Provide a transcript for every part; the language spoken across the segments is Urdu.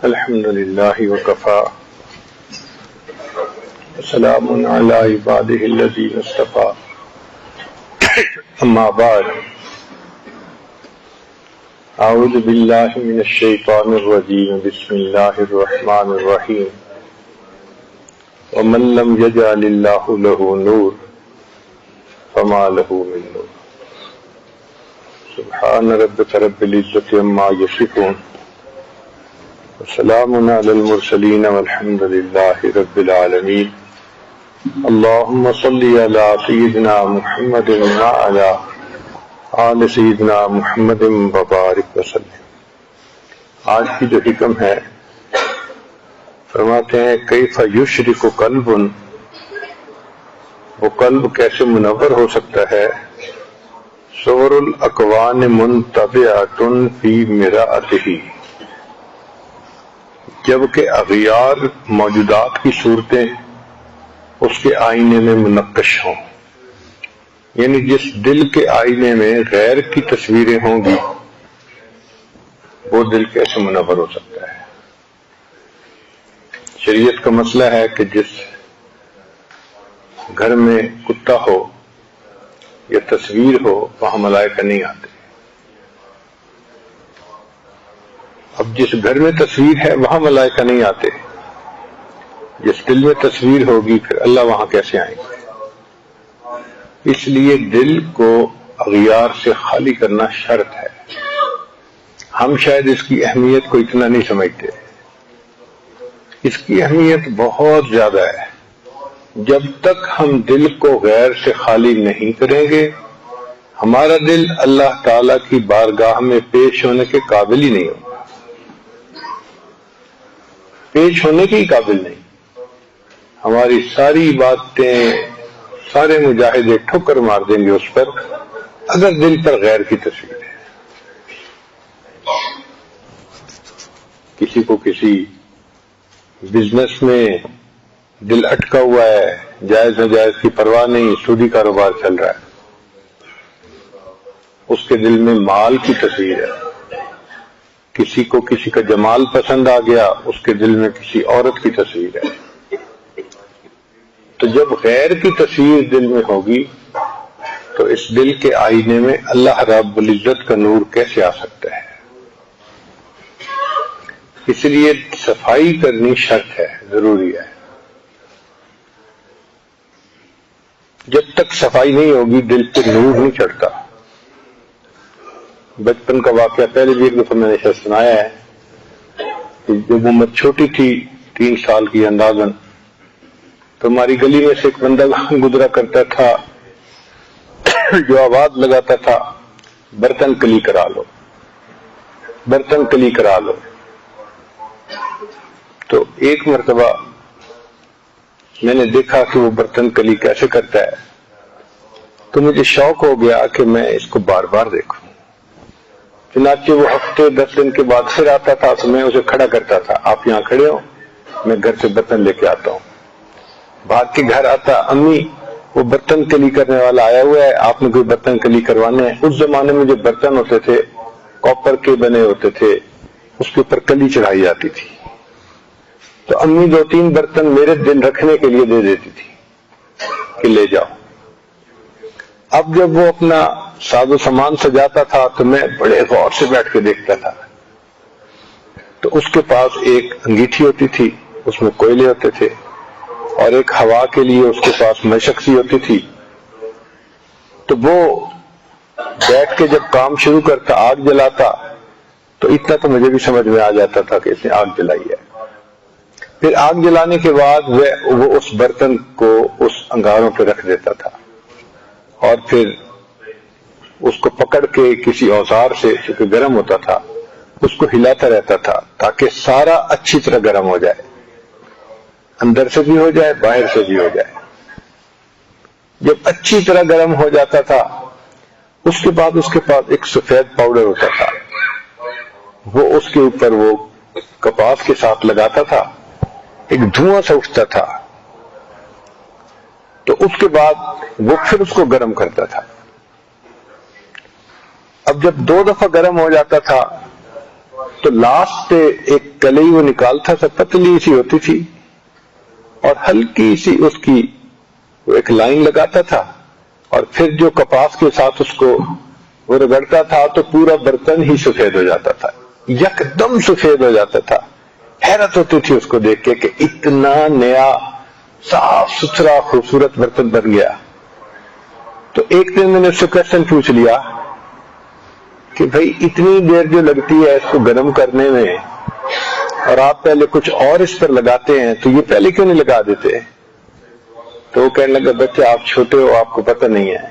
الحمد لله وكفى وسلام على عباده الذين اصطفى أما بعد أعوذ بالله من الشيطان الرجيم بسم الله الرحمن الرحيم ومن لم يجعل الله له نور فما له من نور سبحان ربك رب العزة عما يصفون وسلام على المرسلين والحمد لله رب العالمين اللهم صل على سيدنا محمد وعلى آل سیدنا محمد وبارک وسلم۔ آج کی جو حکم ہے فرماتے ہیں کیف یشرک قلب، وہ قلب کیسے منور ہو سکتا ہے، صور الاکوان منطبعۃ فی مرآتہ، جبکہ اغیار موجودات کی صورتیں اس کے آئینے میں منقش ہوں، یعنی جس دل کے آئینے میں غیر کی تصویریں ہوں گی وہ دل کیسے منور ہو سکتا ہے۔ شریعت کا مسئلہ ہے کہ جس گھر میں کتا ہو یا تصویر ہو وہاں ملائکہ نہیں آتے۔ اب جس گھر میں تصویر ہے وہاں ملائکہ نہیں آتے، جس دل میں تصویر ہوگی پھر اللہ وہاں کیسے آئیں گے؟ اس لیے دل کو اغیار سے خالی کرنا شرط ہے۔ ہم شاید اس کی اہمیت کو اتنا نہیں سمجھتے، اس کی اہمیت بہت زیادہ ہے۔ جب تک ہم دل کو غیر سے خالی نہیں کریں گے ہمارا دل اللہ تعالی کی بارگاہ میں پیش ہونے کے قابل ہی نہیں ہوگا، پیش ہونے کے ہی قابل نہیں۔ ہماری ساری باتیں، سارے مجاہدے ٹھوکر مار دیں گے اس پر اگر دل پر غیر کی تصویر ہے۔ کسی کو کسی بزنس میں دل اٹکا ہوا ہے، جائز ناجائز کی پرواہ نہیں، سودی کاروبار چل رہا ہے، اس کے دل میں مال کی تصویر ہے۔ کسی کو کسی کا جمال پسند آ گیا، اس کے دل میں کسی عورت کی تصویر ہے۔ تو جب غیر کی تصویر دل میں ہوگی تو اس دل کے آئینے میں اللہ رب العزت کا نور کیسے آ سکتا ہے؟ اس لیے صفائی کرنی شرط ہے، ضروری ہے۔ جب تک صفائی نہیں ہوگی دل پہ نور نہیں چڑھتا۔ بچپن کا واقعہ پہلے بھی ایک دفعہ میں نے شاید سنایا ہے کہ جب امت چھوٹی تھی 3 سال کی اندازاً، تو ہماری گلی میں سے ایک بندہ گزرا کرتا تھا جو آواز لگاتا تھا برتن کلی کرا لو، برتن کلی کرا لو۔ تو ایک مرتبہ میں نے دیکھا کہ وہ برتن کلی کیسے کرتا ہے، تو مجھے شوق ہو گیا کہ میں اس کو بار بار دیکھوں۔ چنانچہ وہ ہفتے 10 دن کے بعد پھر آتا تھا تو میں اسے کھڑا کرتا تھا، آپ یہاں کھڑے ہو، میں گھر سے برتن لے کے آتا ہوں۔ بھاگ کے گھر آتا، امی وہ برتن کلی کرنے والا آیا ہوا ہے، آپ نے کوئی برتن کلی کروانے ہیں؟ اس زمانے میں جو برتن ہوتے تھے کاپر کے بنے ہوتے تھے، اس کے اوپر کلی چڑھائی جاتی تھی، تو امی 2-3 برتن میرے دن رکھنے کے لیے دے دیتی تھی کہ لے جاؤ۔ اب جب وہ اپنا ساز و سامان سجاتا تھا تو میں بڑے غور سے بیٹھ کے دیکھتا تھا، تو اس کے پاس ایک انگیٹھی ہوتی تھی، اس میں کوئلے ہوتے تھے، اور ایک ہوا کے لیے اس کے پاس مشک سی ہوتی تھی۔ تو وہ بیٹھ کے جب کام شروع کرتا، آگ جلاتا، تو اتنا تو مجھے بھی سمجھ میں آ جاتا تھا کہ اس نے آگ جلائی ہے۔ پھر آگ جلانے کے بعد وہ اس برتن کو اس انگاروں پہ رکھ دیتا تھا، اور پھر اس کو پکڑ کے کسی اوزار سے، چونکہ گرم ہوتا تھا، اس کو ہلاتا رہتا تھا تاکہ سارا اچھی طرح گرم ہو جائے، اندر سے بھی ہو جائے باہر سے بھی ہو جائے۔ جب اچھی طرح گرم ہو جاتا تھا اس کے بعد اس کے پاس ایک سفید پاؤڈر ہوتا تھا، وہ اس کے اوپر وہ کپاس کے ساتھ لگاتا تھا، ایک دھواں سا اٹھتا تھا، تو اس کے بعد وہ پھر اس کو گرم کرتا تھا۔ اب جب 2 دفعہ گرم ہو جاتا تھا تو لاسٹ پہ ایک کلئی وہ نکالتا تھا، پتلی سی ہوتی تھی، اور ہلکی سی اس کی ایک لائن لگاتا تھا، اور پھر جو کپاس کے ساتھ اس کو وہ رگڑتا تھا تو پورا برتن ہی سفید ہو جاتا تھا، یکدم سفید ہو جاتا تھا۔ حیرت ہوتی تھی اس کو دیکھ کے کہ اتنا نیا صاف ستھرا خوبصورت برتن بن گیا۔ تو ایک دن میں نے اس سے کوشچن پوچھ لیا کہ بھائی اتنی دیر جو لگتی ہے اس کو گرم کرنے میں، اور آپ پہلے کچھ اور اس پر لگاتے ہیں، تو یہ پہلے کیوں نہیں لگا دیتے؟ تو وہ کہنے لگا بچے آپ چھوٹے ہو، آپ کو پتہ نہیں ہے۔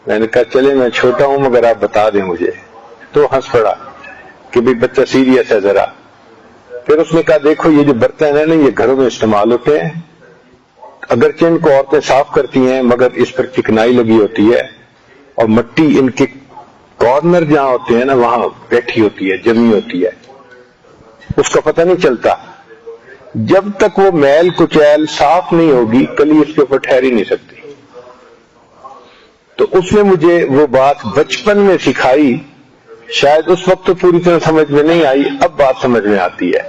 میں نے کہا چلے میں چھوٹا ہوں مگر آپ بتا دیں مجھے۔ تو ہنس پڑا کہ بھائی بچہ سیریس ہے ذرا۔ پھر اس نے کہا دیکھو یہ جو برتن ہیں نا یہ گھروں میں استعمال ہوتے ہیں، اگرچہ ان کو عورتیں صاف کرتی ہیں مگر اس پر چکنائی لگی ہوتی ہے، اور مٹی ان کے کارنر جہاں ہوتے ہیں نا وہاں بیٹھی ہوتی ہے، جمی ہوتی ہے، اس کا پتہ نہیں چلتا۔ جب تک وہ میل کچیل صاف نہیں ہوگی کلی اس کے اوپر ٹھہر ہی نہیں سکتی۔ تو اس نے مجھے وہ بات بچپن میں سکھائی، شاید اس وقت تو پوری طرح سمجھ میں نہیں آئی، اب بات سمجھ میں آتی ہے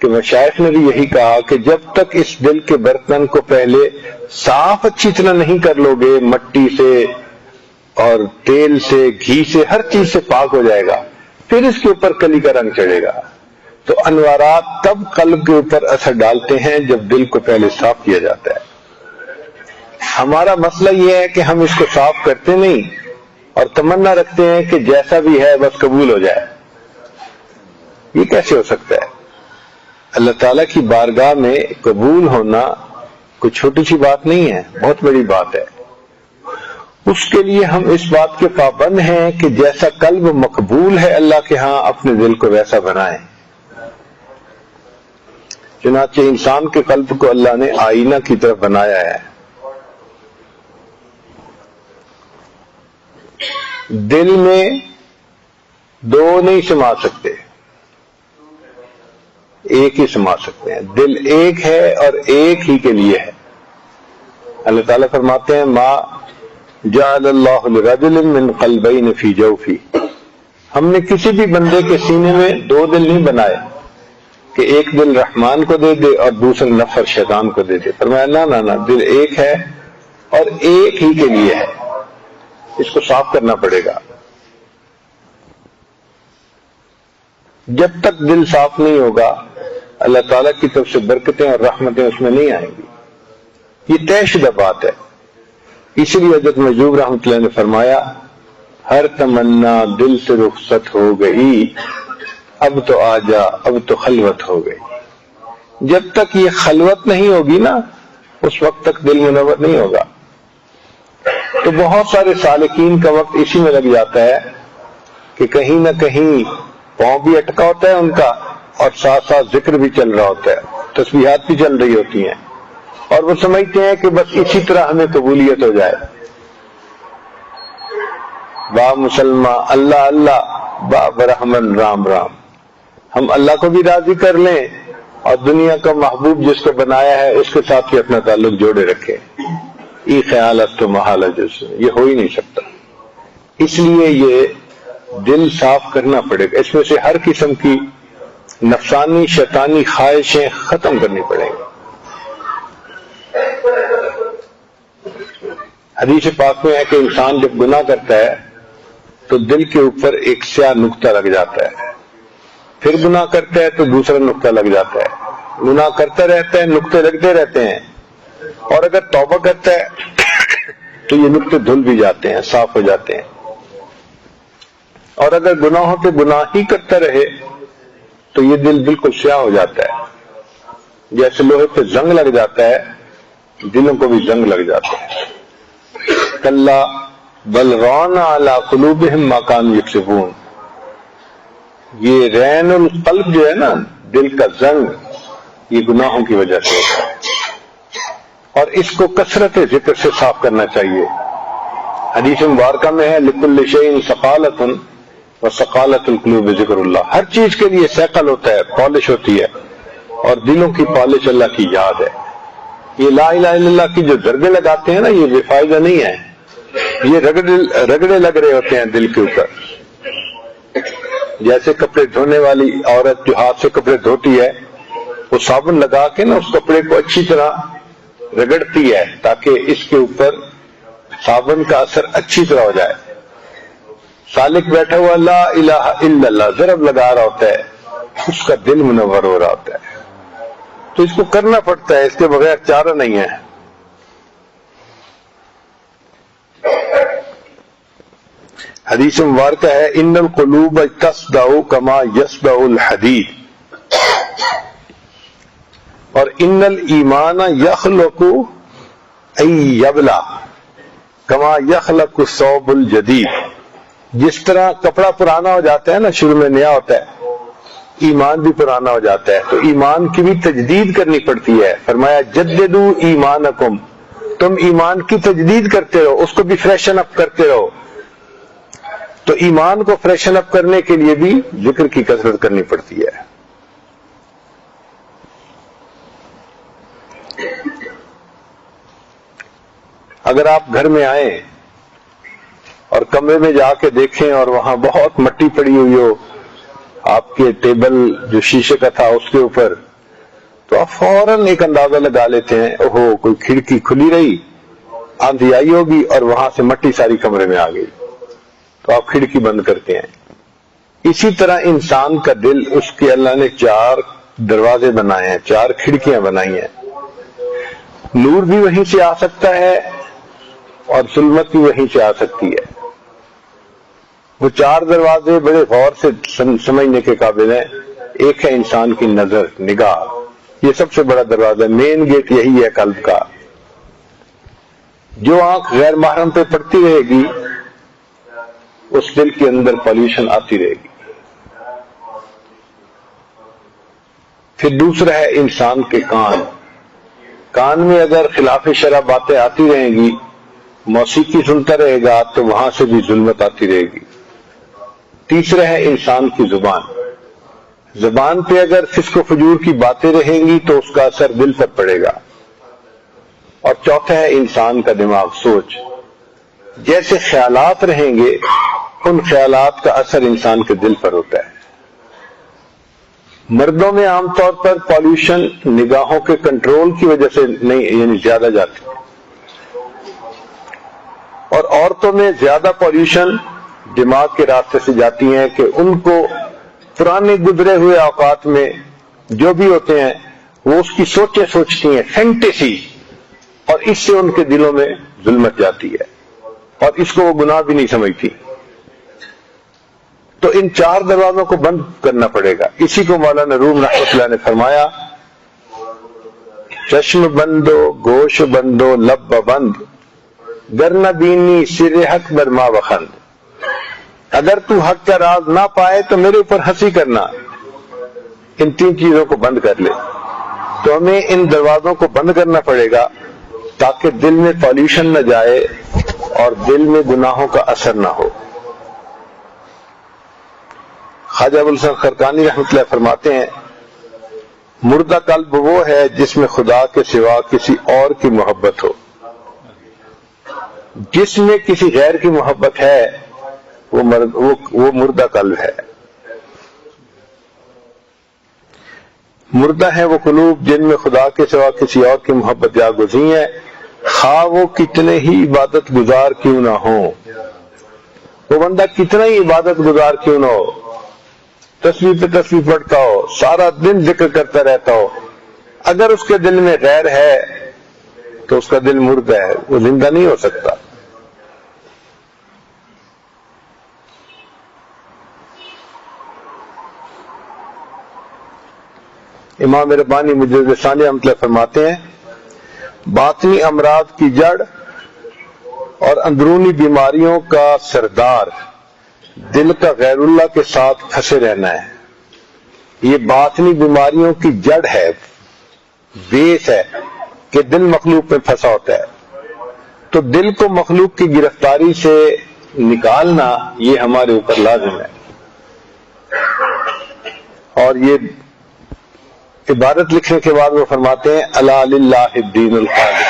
کہ مشائخ نے بھی یہی کہا کہ جب تک اس دل کے برتن کو پہلے صاف اچھی طرح نہیں کر لو گے، مٹی سے اور تیل سے گھی سے ہر چیز سے پاک ہو جائے گا، پھر اس کے اوپر کلی کا رنگ چڑھے گا۔ تو انوارات تب قلب کے اوپر اثر ڈالتے ہیں جب دل کو پہلے صاف کیا جاتا ہے۔ ہمارا مسئلہ یہ ہے کہ ہم اس کو صاف کرتے نہیں اور تمنا رکھتے ہیں کہ جیسا بھی ہے بس قبول ہو جائے۔ یہ کیسے ہو سکتا ہے؟ اللہ تعالیٰ کی بارگاہ میں قبول ہونا کوئی چھوٹی سی بات نہیں ہے، بہت بڑی بات ہے۔ اس کے لیے ہم اس بات کے پابند ہیں کہ جیسا قلب مقبول ہے اللہ کے ہاں اپنے دل کو ویسا بنائیں۔ چنانچہ انسان کے قلب کو اللہ نے آئینہ کی طرف بنایا ہے۔ دل میں دو نہیں سما سکتے، ایک ہی سما سکتے ہیں۔ دل ایک ہے اور ایک ہی کے لیے ہے۔ اللہ تعالیٰ فرماتے ہیں ما جعل اللہ لرجل من قلبین فی جوفی، ہم نے کسی بھی بندے کے سینے میں دو دل نہیں بنائے کہ ایک دل رحمان کو دے دے اور دوسرا نفر شیطان کو دے دے۔ فرمایا نہ، دل ایک ہے اور ایک ہی کے لیے ہے، اس کو صاف کرنا پڑے گا۔ جب تک دل صاف نہیں ہوگا اللہ تعالیٰ کی طرف سے برکتیں اور رحمتیں اس میں نہیں آئیں گی، یہ طے شدہ بات ہے۔ اسی لیے حضرت مجذوب رحمۃ اللہ نے فرمایا ہر تمنا دل سے رخصت ہو گئی، اب تو آ جا اب تو خلوت ہو گئی۔ جب تک یہ خلوت نہیں ہوگی نا اس وقت تک دل منور نہیں ہوگا۔ تو بہت سارے سالکین کا وقت اسی میں لگ جاتا ہے کہ کہیں نہ کہیں پاؤں بھی اٹکا ہوتا ہے ان کا اور ساتھ ساتھ ذکر بھی چل رہا ہوتا ہے، تسبیحات بھی چل رہی ہوتی ہیں، اور وہ سمجھتے ہیں کہ بس اسی طرح ہمیں قبولیت ہو جائے۔ با مسلمہ اللہ اللہ، با برحمن رام رام، ہم اللہ کو بھی راضی کر لیں اور دنیا کا محبوب جس کو بنایا ہے اس کے ساتھ بھی اپنا تعلق جوڑے رکھیں۔ ای خیالت تو محال ہے، یہ ہو ہی نہیں سکتا۔ اس لیے یہ دل صاف کرنا پڑے گا، اس میں سے ہر قسم کی نفسانی شیطانی خواہشیں ختم کرنی پڑیں گی۔ حدیث پاک میں ہے کہ انسان جب گناہ کرتا ہے تو دل کے اوپر ایک سیاہ نقطہ لگ جاتا ہے، پھر گناہ کرتا ہے تو دوسرا نقطہ لگ جاتا ہے، گناہ کرتا رہتا ہے، نقطے لگتے رہتے ہیں، اور اگر توبہ کرتا ہے تو یہ نقطے دھل بھی جاتے ہیں، صاف ہو جاتے ہیں۔ اور اگر گناہوں پہ گناہ ہی کرتا رہے تو یہ دل بالکل سیاہ ہو جاتا ہے، جیسے لوہے پہ زنگ لگ جاتا ہے دلوں کو بھی زنگ لگ جاتا ہے۔ کلا بل ران علی قلوبہم ما کانوا یکسبون، یہ رین القلب جو ہے نا دل کا زنگ، یہ گناہوں کی وجہ سے ہوتا ہے، اور اس کو کثرت ذکر سے صاف کرنا چاہیے۔ حدیث مبارکہ میں ہے لکل شیء ثقالۃ وثقالۃ القلوب ذکر اللہ، ہر چیز کے لیے ثقل ہوتا ہے، پالش ہوتی ہے، اور دلوں کی پالش اللہ کی یاد ہے۔ یہ لا الہ الا اللہ کی جو درگے لگاتے ہیں نا یہ بے فائدہ نہیں ہے، یہ رگڑے لگ رہے ہوتے ہیں دل کے اوپر۔ جیسے کپڑے دھونے والی عورت جو ہاتھ سے کپڑے دھوتی ہے وہ صابن لگا کے نا اس کپڑے کو اچھی طرح رگڑتی ہے تاکہ اس کے اوپر صابن کا اثر اچھی طرح ہو جائے. سالک بیٹھا ہوا لا الہ الا اللہ ضرب لگا رہا ہوتا ہے, اس کا دل منور ہو رہا ہوتا ہے. تو اس کو کرنا پڑتا ہے, اس کے بغیر چارہ نہیں ہے. حدیث مبارکہ ہے ان القلوب تصدع کما یصدع الحدید, اور ان الایمان یخلق ای یبلا کما یخلق الثوب الجدید. جس طرح کپڑا پرانا ہو جاتا ہے نا, شروع میں نیا ہوتا ہے, ایمان بھی پرانا ہو جاتا ہے, تو ایمان کی بھی تجدید کرنی پڑتی ہے. فرمایا جددوا ایمانکم, تم ایمان کی تجدید کرتے رہو, اس کو بھی فریشن اپ کرتے رہو. تو ایمان کو فریشن اپ کرنے کے لیے بھی ذکر کی کثرت کرنی پڑتی ہے. اگر آپ گھر میں آئیں اور کمرے میں جا کے دیکھیں اور وہاں بہت مٹی پڑی ہوئی ہو آپ کے ٹیبل جو شیشے کا تھا اس کے اوپر, تو آپ فوراً ایک اندازہ لگا لیتے ہیں اوہو کوئی کھڑکی کھلی رہی, آندھی آئی ہوگی اور وہاں سے مٹی ساری کمرے میں آ گئی, تو آپ کھڑکی بند کرتے ہیں. اسی طرح انسان کا دل, اس کے اللہ نے 4 دروازے بنائے ہیں, 4 کھڑکیاں بنائی ہیں. نور بھی وہیں سے آ سکتا ہے اور ظلمت بھی وہیں سے آ سکتی ہے. وہ 4 دروازے بڑے غور سے سمجھنے کے قابل ہیں. ایک ہے انسان کی نظر, نگاہ, یہ سب سے بڑا دروازہ, مین گیٹ یہی ہے قلب کا. جو آنکھ غیر محرم پہ پڑتی رہے گی اس دل کے اندر پالیوشن آتی رہے گی. پھر دوسرا ہے انسان کے کان. کان میں اگر خلاف شرع باتیں آتی رہیں گی, موسیقی سنتا رہے گا, تو وہاں سے بھی ظلمت آتی رہے گی. تیسرا ہے انسان کی زبان. زبان پہ اگر فسق و فجور کی باتیں رہیں گی تو اس کا اثر دل پر پڑے گا. اور چوتھا ہے انسان کا دماغ, سوچ. جیسے خیالات رہیں گے ان خیالات کا اثر انسان کے دل پر ہوتا ہے. مردوں میں عام طور پر پالیوشن نگاہوں کے کنٹرول کی وجہ سے نہیں, یعنی زیادہ جاتی, اور عورتوں میں زیادہ پالیوشن دماغ کے راستے سے جاتی ہیں کہ ان کو پرانے گزرے ہوئے اوقات میں جو بھی ہوتے ہیں وہ اس کی سوچیں سوچتی ہیں, فینٹیسی, اور اس سے ان کے دلوں میں ظلمت جاتی ہے اور اس کو وہ گناہ بھی نہیں سمجھتی. تو ان 4 دروازوں کو بند کرنا پڑے گا. اسی کو مولانا روم رحمۃ اللہ نے فرمایا چشم بندو گوش بندو لب بند گرنہ بینی سر حق برما وخند. اگر تو حق کا راز نہ پائے تو میرے اوپر ہنسی کرنا. ان 3 چیزوں کو بند کر لے. تو ہمیں ان دروازوں کو بند کرنا پڑے گا تاکہ دل میں پالیوشن نہ جائے اور دل میں گناہوں کا اثر نہ ہو. خواجہ ابوالحسن خرقانی رحمۃ اللہ فرماتے ہیں مردہ قلب وہ ہے جس میں خدا کے سوا کسی اور کی محبت ہو. جس میں کسی غیر کی محبت ہے وہ مردہ قلب ہے. مردہ ہے وہ قلوب جن میں خدا کے سوا کسی اور کی محبت جاگزیں ہے, خواہ وہ کتنے ہی عبادت گزار کیوں نہ ہو. وہ بندہ کتنا ہی عبادت گزار کیوں نہ ہو, تسبیح پہ تسبیح پڑھتا ہو, سارا دن ذکر کرتا رہتا ہو, اگر اس کے دل میں غیر ہے تو اس کا دل مردہ ہے, وہ زندہ نہیں ہو سکتا. امام ربانی مجدد ثانی رحمۃ اللہ فرماتے ہیں باطنی امراض کی جڑ اور اندرونی بیماریوں کا سردار دل کا غیر اللہ کے ساتھ پھنسے رہنا ہے. یہ باطنی بیماریوں کی جڑ ہے, بیس ہے کہ دل مخلوق میں پھنسا ہوتا ہے. تو دل کو مخلوق کی گرفتاری سے نکالنا یہ ہمارے اوپر لازم ہے. اور یہ عبارت لکھنے کے بعد وہ فرماتے ہیں الا للہ الدین الخالص,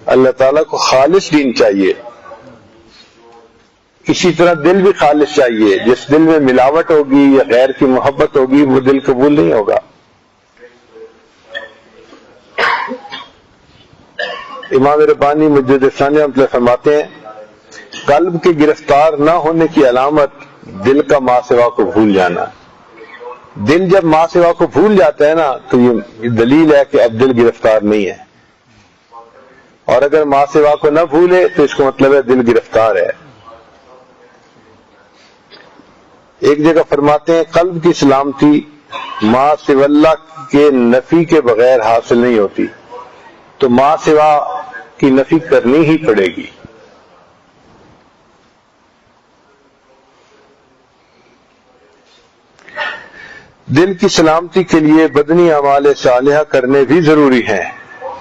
اللہ تعالیٰ کو خالص دین چاہیے. اسی طرح دل بھی خالص چاہیے. جس دل میں ملاوٹ ہوگی یا غیر کی محبت ہوگی وہ دل قبول نہیں ہوگا. امام ربانی مجدد ثانی رحمۃ اللہ فرماتے ہیں قلب کے گرفتار نہ ہونے کی علامت دل کا ماں سوا کو بھول جانا. دل جب ماں سوا کو بھول جاتا ہے نا تو یہ دلیل ہے کہ اب دل گرفتار نہیں ہے. اور اگر ماں سوا کو نہ بھولے تو اس کا مطلب ہے دل گرفتار ہے. ایک جگہ فرماتے ہیں قلب کی سلامتی ماں سوا اللہ کے نفی کے بغیر حاصل نہیں ہوتی، تو ماں سوا کی نفی کرنی ہی پڑے گی. دل کی سلامتی کے لیے بدنی اعمال صالحہ کرنے بھی ضروری ہیں.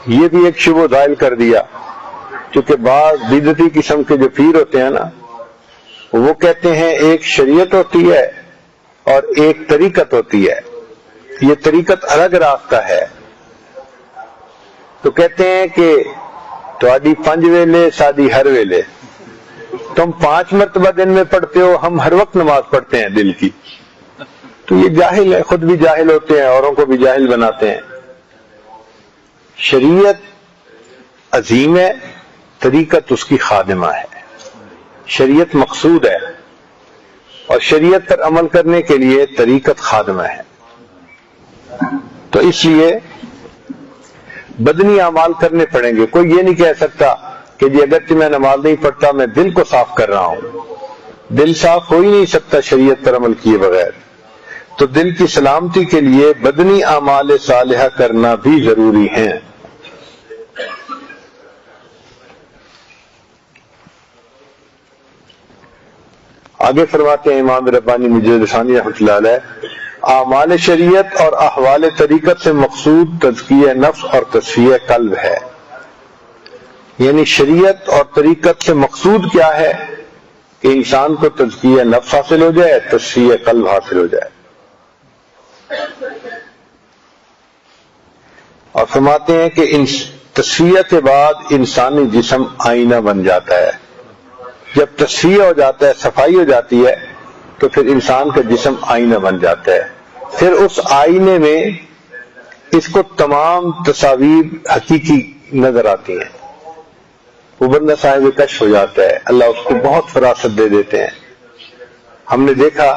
یہ بھی ایک شبہ زائل کر دیا، کیونکہ بعض بدعتی قسم کے جو پیر ہوتے ہیں نا وہ کہتے ہیں ایک شریعت ہوتی ہے اور ایک طریقت ہوتی ہے. یہ طریقت الگ راستہ ہے. تو کہتے ہیں کہ تھوڑی 5 ویلے سادی ہر ویلے، تم 5 مرتبہ دن میں پڑھتے ہو، ہم ہر وقت نماز پڑھتے ہیں دل کی. تو یہ جاہل ہے، خود بھی جاہل ہوتے ہیں، اوروں کو بھی جاہل بناتے ہیں. شریعت عظیم ہے، طریقت اس کی خادمہ ہے. شریعت مقصود ہے اور شریعت پر عمل کرنے کے لیے طریقت خادمہ ہے. تو اس لیے بدنی اعمال کرنے پڑیں گے. کوئی یہ نہیں کہہ سکتا کہ جی اگرچہ میں نماز نہیں پڑھتا میں دل کو صاف کر رہا ہوں. دل صاف ہو ہی نہیں سکتا شریعت پر عمل کیے بغیر. تو دل کی سلامتی کے لیے بدنی اعمال صالحہ کرنا بھی ضروری ہیں. آگے فرماتے ہیں امام ربانی مجدد ثانی رحمۃ اللہ علیہ اعمال شریعت اور احوال طریقت سے مقصود تزکیہ نفس اور تصفیہ قلب ہے. یعنی شریعت اور طریقت سے مقصود کیا ہے کہ انسان کو تزکیہ نفس حاصل ہو جائے، تصفیہ قلب حاصل ہو جائے. اور فرماتے ہیں کہ تصفیہ کے بعد انسانی جسم آئینہ بن جاتا ہے. جب تصفیہ ہو جاتا ہے، صفائی ہو جاتی ہے، تو پھر انسان کا جسم آئینہ بن جاتا ہے. پھر اس آئینے میں اس کو تمام تصاویر حقیقی نظر آتی ہیں. وہ بندہ صاحب کشف ہو جاتا ہے، اللہ اس کو بہت فراست دے دیتے ہیں. ہم نے دیکھا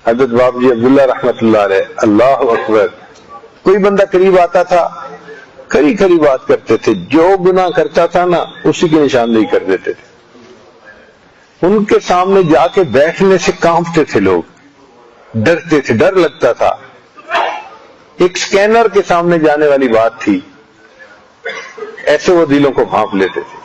حضرت باب جی عبداللہ رحمت اللہ علیہ، اللہ اکبر، کوئی بندہ قریب آتا تھا کھری کھری بات کرتے تھے، جو گناہ کرتا تھا نا اسی کی نشاندہی کر دیتے تھے. ان کے سامنے جا کے بیٹھنے سے کانپتے تھے لوگ، ڈرتے تھے، ڈر لگتا تھا. ایک سکینر کے سامنے جانے والی بات تھی، ایسے وہ دلوں کو بھانپ لیتے تھے.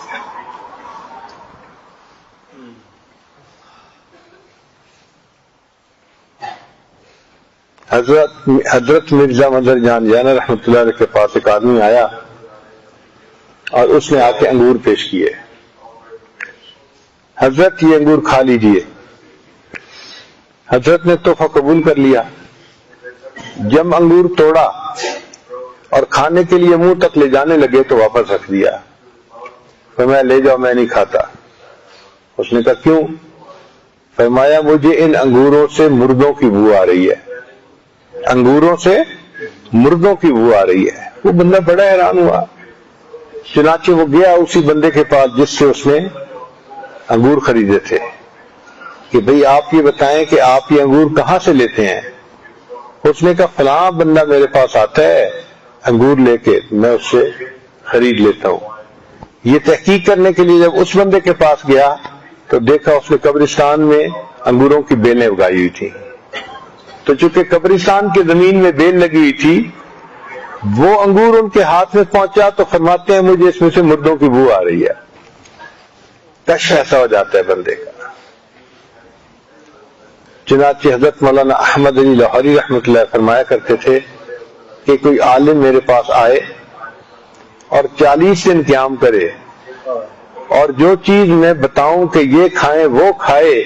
حضرت مرزا مظہر جان جانا رحمۃ اللہ علیہ کے پاس ایک آدمی آیا اور اس نے آ کے انگور پیش کیے. حضرت یہ انگور کھا لیجئے. حضرت نے تحفہ قبول کر لیا. جب انگور توڑا اور کھانے کے لیے منہ تک لے جانے لگے تو واپس رکھ دیا. فرمایا لے جاؤ، میں نہیں کھاتا. اس نے کہا کیوں؟ فرمایا مجھے ان انگوروں سے مردوں کی بو آ رہی ہے. انگوروں سے مردوں کی بو آ رہی ہے. وہ بندہ بڑا حیران ہوا. چنانچہ وہ گیا اسی بندے کے پاس جس سے اس نے انگور خریدے تھے کہ بھئی آپ یہ بتائیں کہ آپ یہ انگور کہاں سے لیتے ہیں؟ اس نے کہا فلاں بندہ میرے پاس آتا ہے انگور لے کے، میں اس سے خرید لیتا ہوں. یہ تحقیق کرنے کے لیے جب اس بندے کے پاس گیا تو دیکھا اس نے قبرستان میں انگوروں کی بیلیں اگائی ہوئی تھی. تو چونکہ قبرستان کی زمین میں بیل لگی ہوئی تھی، وہ انگور ان کے ہاتھ میں پہنچا تو فرماتے ہیں مجھے اس میں سے مردوں کی بو آ رہی ہے. کشف ایسا ہو جاتا ہے بندے کا. چنانچہ حضرت مولانا احمد علی لاہوری رحمۃ اللہ فرمایا کرتے تھے کہ کوئی عالم میرے پاس آئے اور 40 دن قیام کرے اور جو چیز میں بتاؤں کہ یہ کھائیں وہ کھائے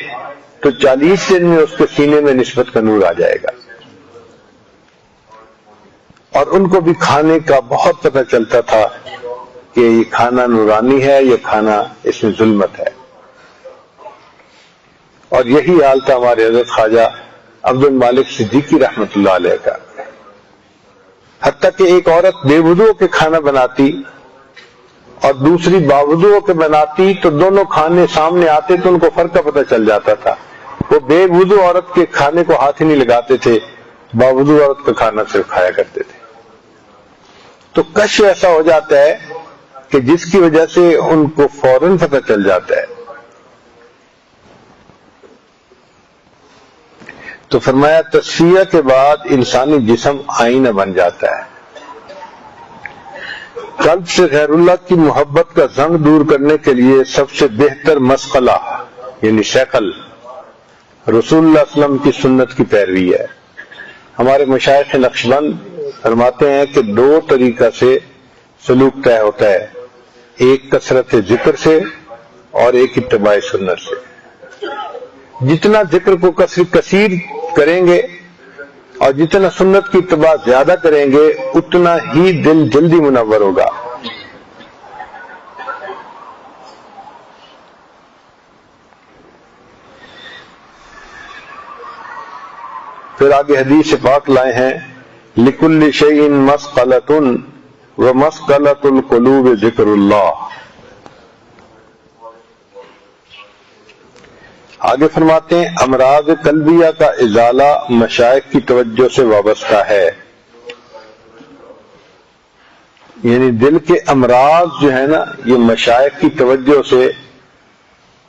تو 40 دن میں اس کے سینے میں نسبت کا نور آ جائے گا. اور ان کو بھی کھانے کا بہت پتہ چلتا تھا کہ یہ کھانا نورانی ہے، یہ کھانا اس میں ظلمت ہے. اور یہی حال تھا ہمارے حضرت خواجہ عبد المالک صدیقی رحمۃ اللہ علیہ کا. حتیٰ کہ ایک عورت بے وضو کے کھانا بناتی اور دوسری باوضو کے بناتی تو دونوں کھانے سامنے آتے تو ان کو فرق کا پتہ چل جاتا تھا. وہ بے وضو عورت کے کھانے کو ہاتھ ہی نہیں لگاتے تھے، باوضو عورت کا کھانا صرف کھایا کرتے تھے. تو کشف ایسا ہو جاتا ہے کہ جس کی وجہ سے ان کو فوراً پتہ چل جاتا ہے. تو فرمایا تصفیہ کے بعد انسانی جسم آئینہ بن جاتا ہے. قلب سے غیر اللہ کی محبت کا زنگ دور کرنے کے لیے سب سے بہتر مسئلہ یعنی شیخل رسول اللہ صلی اللہ علیہ وسلم کی سنت کی پیروی ہے. ہمارے مشائخ نقشبند فرماتے ہیں کہ 2 طریقہ سے سلوک طے ہوتا ہے، ایک کثرت ذکر سے اور ایک اتباع سنت سے. جتنا ذکر کو کثیر کریں گے اور جتنا سنت کی اتباع زیادہ کریں گے اتنا ہی دل جلدی منور ہوگا. پھر آگے حدیث پاک لائے ہیں لِكُلِّ شَيْءٍ مَسْقَلَةٌ وَمَسْقَلَةُ الْقُلُوبِ ذِكْرُ اللَّهِ. آگے فرماتے ہیں امراض قلبیہ کا ازالہ مشائخ کی توجہ سے وابستہ ہے. یعنی دل کے امراض جو ہے نا یہ مشائخ کی توجہ سے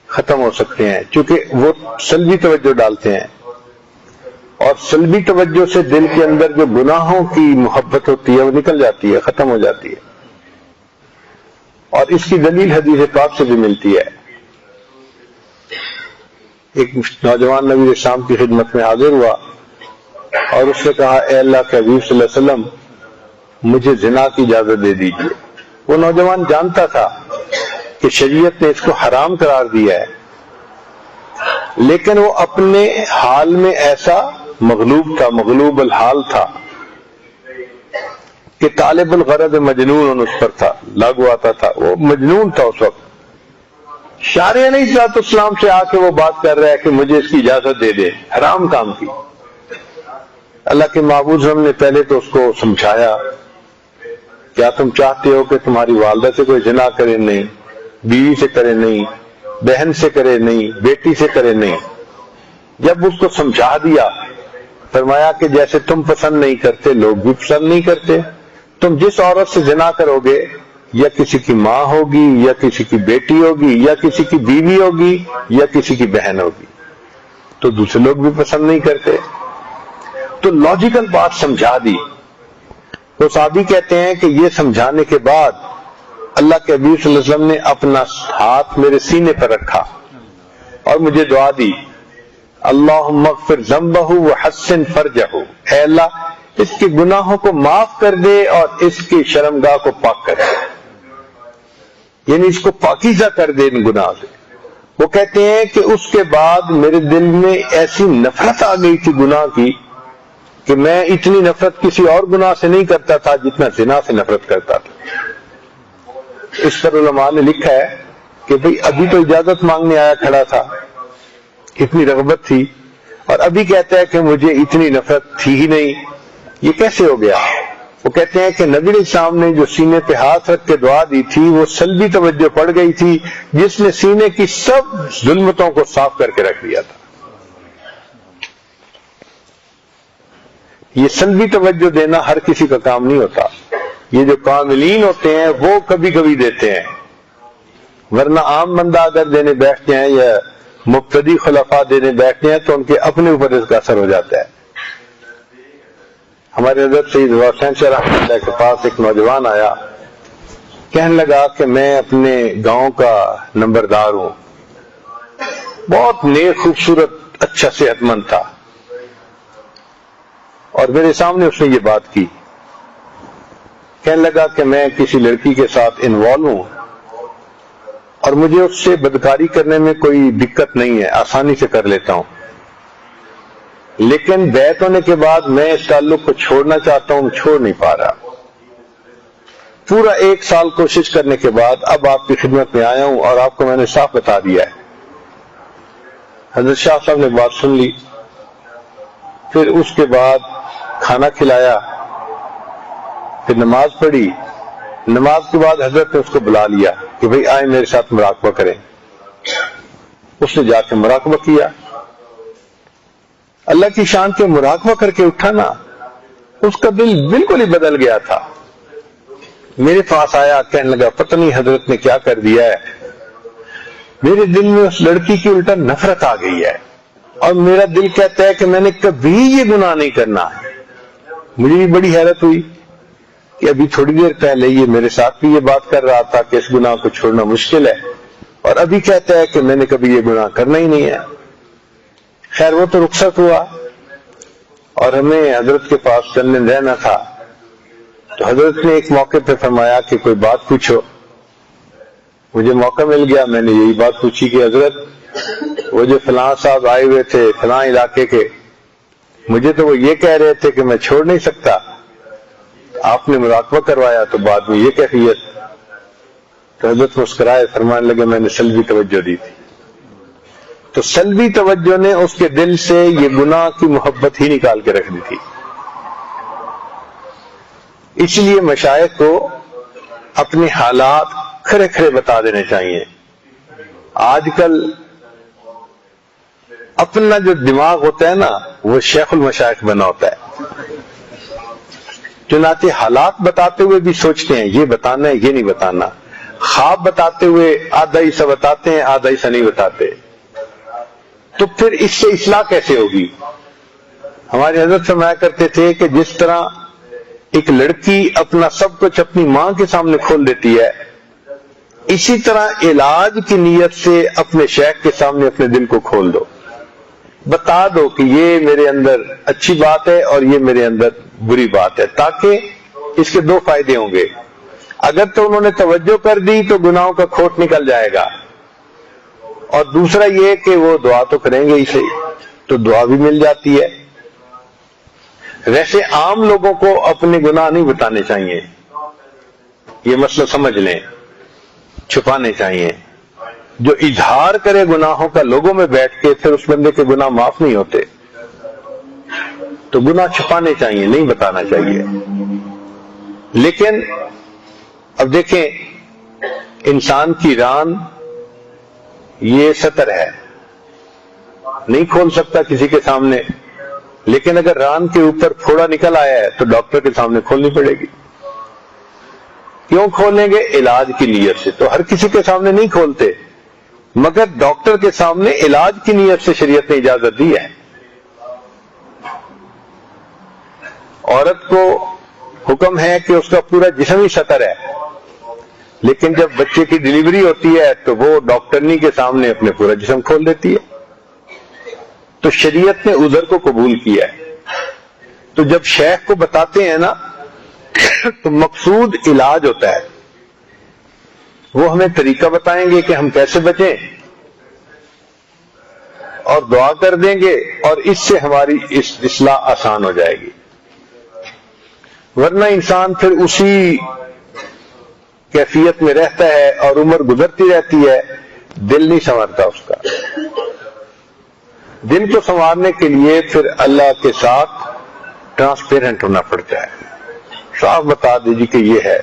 ختم ہو سکتے ہیں، چونکہ وہ سلبی توجہ ڈالتے ہیں اور سلبی توجہ سے دل کے اندر جو گناہوں کی محبت ہوتی ہے وہ نکل جاتی ہے، ختم ہو جاتی ہے. اور اس کی دلیل حدیث پاک سے بھی ملتی ہے. ایک نوجوان نبی علیہ السلام کی خدمت میں حاضر ہوا اور اس نے کہا اے اللہ کے حبیب صلی اللہ علیہ وسلم مجھے زنا کی اجازت دے دیجیے. وہ نوجوان جانتا تھا کہ شریعت نے اس کو حرام قرار دیا ہے، لیکن وہ اپنے حال میں ایسا مغلوب تھا، مغلوب الحال تھا کہ طالب الغرض مجنون اس پر تھا، لاگو آتا تھا، وہ مجنون تھا اس وقت. شارع علیہ الصلوۃ والسلام سے آ کے وہ بات کر رہا ہے کہ مجھے اس کی اجازت دے دے، حرام کام کی. اللہ کے محبوب ہم نے پہلے تو اس کو سمجھایا کیا تم چاہتے ہو کہ تمہاری والدہ سے کوئی زنا کرے؟ نہیں. بیوی سے کرے؟ نہیں. بہن سے کرے؟ نہیں. بیٹی سے کرے؟ نہیں. جب اس کو سمجھا دیا فرمایا کہ جیسے تم پسند نہیں کرتے لوگ بھی پسند نہیں کرتے. تم جس عورت سے زنا کرو گے یا کسی کی ماں ہوگی یا کسی کی بیٹی ہوگی یا کسی کی بیوی ہوگی یا کسی کی بہن ہوگی، تو دوسرے لوگ بھی پسند نہیں کرتے. تو لاجیکل بات سمجھا دی. تو صحابی کہتے ہیں کہ یہ سمجھانے کے بعد اللہ کے حبیب صلی اللہ علیہ وسلم نے اپنا ہاتھ میرے سینے پر رکھا اور مجھے دعا دی اللہم اغفر ذنبہ وحسن فرجہ. اے اللہ اس کے گناہوں کو معاف کر دے اور اس کی شرمگاہ کو پاک کر دے، یعنی اس کو پاکیزہ کر دے ان گناہ سے. وہ کہتے ہیں کہ اس کے بعد میرے دل میں ایسی نفرت آ گئی تھی گناہ کی کہ میں اتنی نفرت کسی اور گناہ سے نہیں کرتا تھا جتنا زنا سے نفرت کرتا تھا. اس پر علماء نے لکھا ہے کہ بھئی ابھی تو اجازت مانگنے آیا کھڑا تھا، اتنی رغبت تھی، اور ابھی کہتا ہے کہ مجھے اتنی نفرت تھی ہی نہیں، یہ کیسے ہو گیا؟ وہ کہتے ہیں کہ نبی علیہ السلام نے جو سینے پہ ہاتھ رکھ کے دعا دی تھی وہ سلبی توجہ پڑ گئی تھی جس نے سینے کی سب ظلمتوں کو صاف کر کے رکھ دیا تھا. یہ سلبی توجہ دینا ہر کسی کا کام نہیں ہوتا. یہ جو کاملین ہوتے ہیں وہ کبھی کبھی دیتے ہیں، ورنہ عام بندہ اگر دینے بیٹھتے ہیں یا مبتدی خلفاء دینے بیٹھتے ہیں تو ان کے اپنے اوپر اس کا اثر ہو جاتا ہے. ہمارے حضرت سید حسین شاہ رحمۃ اللہ کے پاس ایک نوجوان آیا، کہنے لگا کہ میں اپنے گاؤں کا نمبردار ہوں، بہت نیک خوبصورت اچھا صحت مند تھا، اور میرے سامنے اس نے یہ بات کی. کہنے لگا کہ میں کسی لڑکی کے ساتھ انوالو ہوں اور مجھے اس سے بدکاری کرنے میں کوئی دقت نہیں ہے، آسانی سے کر لیتا ہوں، لیکن بیعت ہونے کے بعد میں اس تعلق کو چھوڑنا چاہتا ہوں، چھوڑ نہیں پا رہا. پورا 1 سال کوشش کرنے کے بعد اب آپ کی خدمت میں آیا ہوں اور آپ کو میں نے صاف بتا دیا ہے حضرت شاہ صاحب نے بات سن لی، پھر اس کے بعد کھانا کھلایا، پھر نماز پڑھی، نماز کے بعد حضرت نے اس کو بلا لیا کہ بھئی آئیں میرے ساتھ مراقبہ کریں۔ اس نے جا کے مراقبہ کیا، اللہ کی شان کے مراقبہ کر کے اٹھا نا، اس کا دل بالکل ہی بدل گیا تھا۔ میرے پاس آیا، کہنے لگا پتہ نہیں حضرت نے کیا کر دیا ہے، میرے دل میں اس لڑکی کی الٹا نفرت آ گئی ہے، اور میرا دل کہتا ہے کہ میں نے کبھی یہ گناہ نہیں کرنا۔ مجھے بھی بڑی حیرت ہوئی کہ ابھی تھوڑی دیر پہلے یہ میرے ساتھ بھی یہ بات کر رہا تھا کہ اس گناہ کو چھوڑنا مشکل ہے، اور ابھی کہتا ہے کہ میں نے کبھی یہ گناہ کرنا ہی نہیں ہے۔ خیر وہ تو رخصت ہوا اور ہمیں حضرت کے پاس چلنے رہنا تھا، تو حضرت نے ایک موقع پہ فرمایا کہ کوئی بات پوچھو۔ مجھے موقع مل گیا، میں نے یہی بات پوچھی کہ حضرت وہ جو فلاں صاحب آئے ہوئے تھے فلاں علاقے کے، مجھے تو وہ یہ کہہ رہے تھے کہ میں چھوڑ نہیں سکتا، آپ نے مراقبہ کروایا تو بعد میں یہ کیفیت۔ تو حضرت مسکرائے، فرمانے لگے میں نے سلبی توجہ دی تھی۔ تو سلبی توجہ نے اس کے دل سے یہ گناہ کی محبت ہی نکال کے رکھ دی تھی۔ اس لیے مشائخ کو اپنے حالات کھرے کھرے بتا دینے چاہیے۔ آج کل اپنا جو دماغ ہوتا ہے نا وہ شیخ المشائخ بنا ہوتا ہے، چنانچہ حالات بتاتے ہوئے بھی سوچتے ہیں یہ بتانا ہے یہ نہیں بتانا، خواب بتاتے ہوئے آدھا حصہ بتاتے ہیں آدھا حصہ نہیں بتاتے، تو پھر اس سے اصلاح کیسے ہوگی؟ ہمارے حضرت فرمایا کرتے تھے کہ جس طرح ایک لڑکی اپنا سب کچھ اپنی ماں کے سامنے کھول دیتی ہے، اسی طرح علاج کی نیت سے اپنے شیخ کے سامنے اپنے دل کو کھول دو، بتا دو کہ یہ میرے اندر اچھی بات ہے اور یہ میرے اندر بری بات ہے، تاکہ اس کے دو فائدے ہوں گے۔ اگر تو انہوں نے توجہ کر دی تو گناہوں کا کھوٹ نکل جائے گا، اور دوسرا یہ کہ وہ دعا تو کریں گے ہی صحیح، تو دعا بھی مل جاتی ہے۔ ویسے عام لوگوں کو اپنے گناہ نہیں بتانے چاہیے، یہ مسئلہ سمجھ لیں، چھپانے چاہیے۔ جو اظہار کرے گناہوں کا لوگوں میں بیٹھ کے، پھر اس بندے کے گناہ معاف نہیں ہوتے، تو گناہ چھپانے چاہیے، نہیں بتانا چاہیے۔ لیکن اب دیکھیں، انسان کی ران یہ سطر ہے، نہیں کھول سکتا کسی کے سامنے، لیکن اگر ران کے اوپر پھوڑا نکل آیا ہے تو ڈاکٹر کے سامنے کھولنی پڑے گی۔ کیوں کھولیں گے؟ علاج کی نیت سے۔ تو ہر کسی کے سامنے نہیں کھولتے، مگر ڈاکٹر کے سامنے علاج کی نیت سے شریعت نے اجازت دی ہے۔ عورت کو حکم ہے کہ اس کا پورا جسم ہی سطر ہے، لیکن جب بچے کی ڈلیوری ہوتی ہے تو وہ ڈاکٹرنی کے سامنے اپنے پورا جسم کھول دیتی ہے۔ تو شریعت نے عذر کو قبول کیا ہے۔ تو جب شیخ کو بتاتے ہیں نا تو مقصود علاج ہوتا ہے، وہ ہمیں طریقہ بتائیں گے کہ ہم کیسے بچیں، اور دعا کر دیں گے، اور اس سے ہماری اصلاح آسان ہو جائے گی۔ ورنہ انسان پھر اسی کیفیت میں رہتا ہے اور عمر گزرتی رہتی ہے، دل نہیں سنورتا اس کا۔ دل کو سنوارنے کے لیے پھر اللہ کے ساتھ ٹرانسپیرنٹ ہونا پڑتا ہے، صاف بتا دیجیے کہ یہ ہے۔